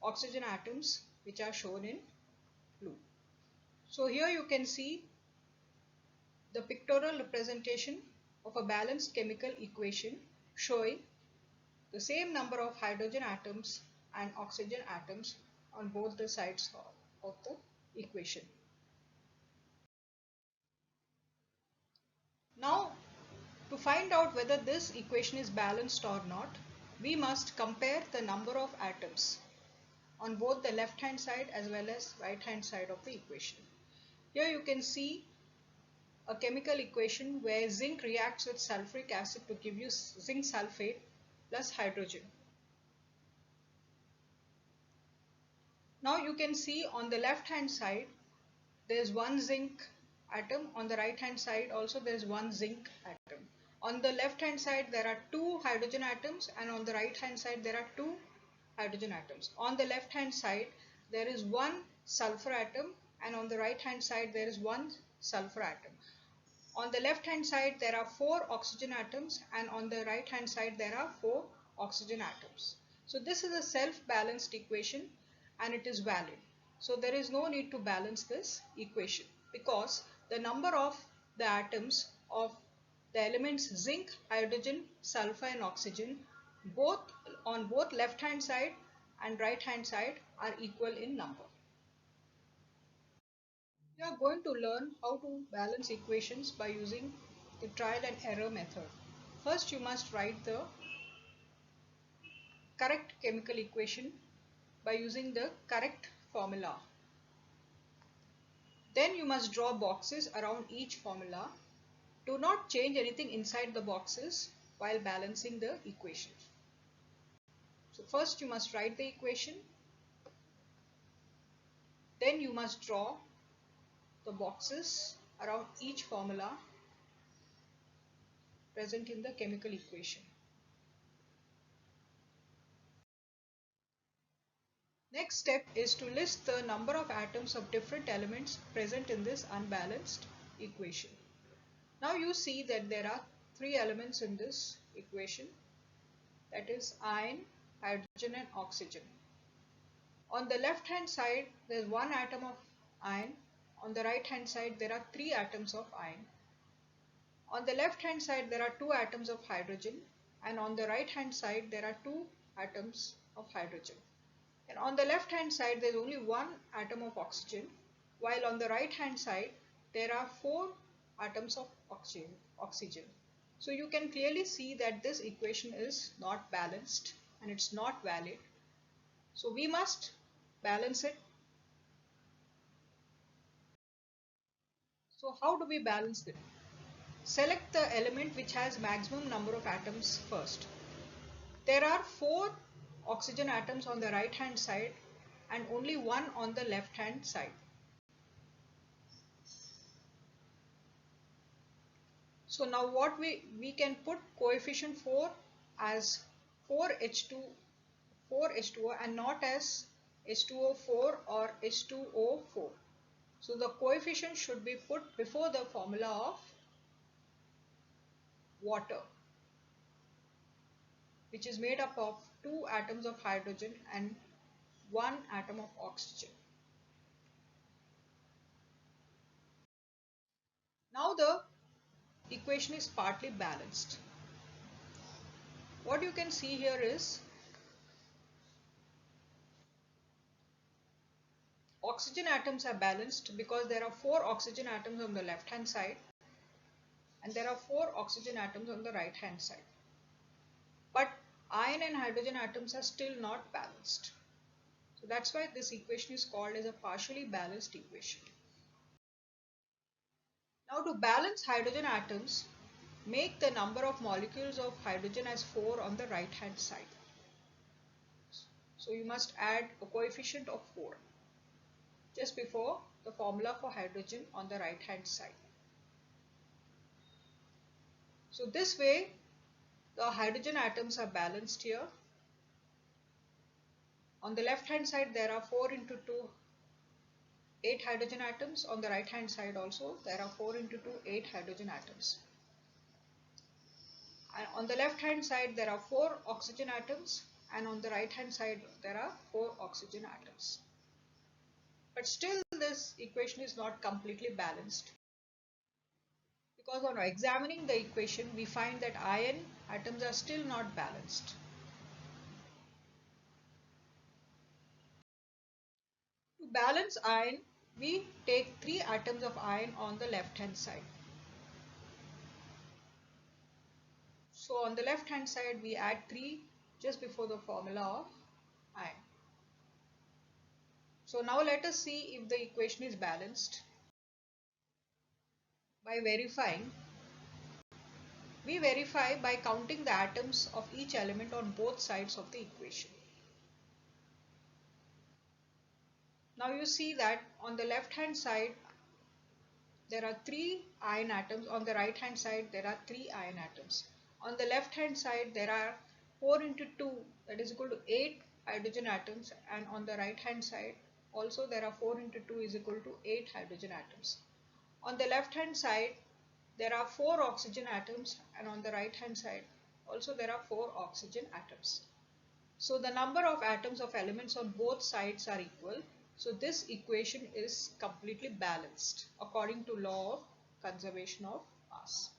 oxygen atoms which are shown in blue. So here you can see the pictorial representation of a balanced chemical equation showing the same number of hydrogen atoms and oxygen atoms on both the sides of the equation. Now, to find out whether this equation is balanced or not, we must compare the number of atoms on both the left hand side as well as right hand side of the equation. Here you can see a chemical equation where zinc reacts with sulfuric acid to give you zinc sulfate plus hydrogen. Now you can see on the left hand side there is one zinc atom, on the right hand side also there is one zinc atom. On the left hand side there are two hydrogen atoms and on the right hand side there are two hydrogen atoms. On the left hand side there is one sulfur atom and on the right hand side there is one sulfur atom. On the left hand side there are four oxygen atoms and on the right hand side there are four oxygen atoms. So this is a self-balanced equation and it is valid. So there is no need to balance this equation because the number of the atoms of the elements zinc, hydrogen, sulfur and oxygen on both left hand side and right hand side are equal in number. We are going to learn how to balance equations by using the trial and error method. First you must write the correct chemical equation by using the correct formula. Then you must draw boxes around each formula. Do not change anything inside the boxes while balancing the equation. So first you must write the equation. Then you must draw the boxes around each formula present in the chemical equation. Next step is to list the number of atoms of different elements present in this unbalanced equation. Now you see that there are three elements in this equation, that is iron, hydrogen and oxygen. On the left hand side there is one atom of iron, on the right hand side there are three atoms of iron. On the left hand side there are two atoms of hydrogen and on the right hand side there are two atoms of hydrogen. And on the left hand side there is only one atom of oxygen, while on the right hand side there are four atoms of oxygen. So you can clearly see that this equation is not balanced and it's not valid. So we must balance it. So how do we balance it? Select the element which has maximum number of atoms first. There are four oxygen atoms on the right hand side and only one on the left hand side. So now what we can put coefficient 4 as 4H2O and not as H2O4 or H2O4. So the coefficient should be put before the formula of water, which is made up of two atoms of hydrogen and one atom of oxygen. Now the equation is partly balanced. What you can see here is oxygen atoms are balanced because there are four oxygen atoms on the left hand side and there are four oxygen atoms on the right hand side. But iron and hydrogen atoms are still not balanced. So that's why this equation is called as a partially balanced equation. Now to balance hydrogen atoms, make the number of molecules of hydrogen as 4 on the right hand side. So you must add a coefficient of 4 just before the formula for hydrogen on the right hand side. So this way the hydrogen atoms are balanced here. On the left hand side there are 4 into 2, 8 hydrogen atoms. On the right hand side also there are 4 into 2, 8 hydrogen atoms. And on the left hand side there are 4 oxygen atoms and on the right hand side there are 4 oxygen atoms. But still this equation is not completely balanced, because on examining the equation we find that iron atoms are still not balanced. To balance iron, we take 3 atoms of iron on the left hand side. So on the left hand side we add 3 just before the formula of iron. So now let us see if the equation is balanced by verifying. We verify by counting the atoms of each element on both sides of the equation. Now you see that on the left hand side there are 3 iron atoms, on the right hand side there are 3 iron atoms. On the left hand side there are 4 into 2, that is equal to 8 hydrogen atoms, and on the right hand side also there are 4 into 2 is equal to 8 hydrogen atoms. On the left hand side there are 4 oxygen atoms, and on the right hand side also there are 4 oxygen atoms. So the number of atoms of elements on both sides are equal. So this equation is completely balanced according to law of conservation of mass.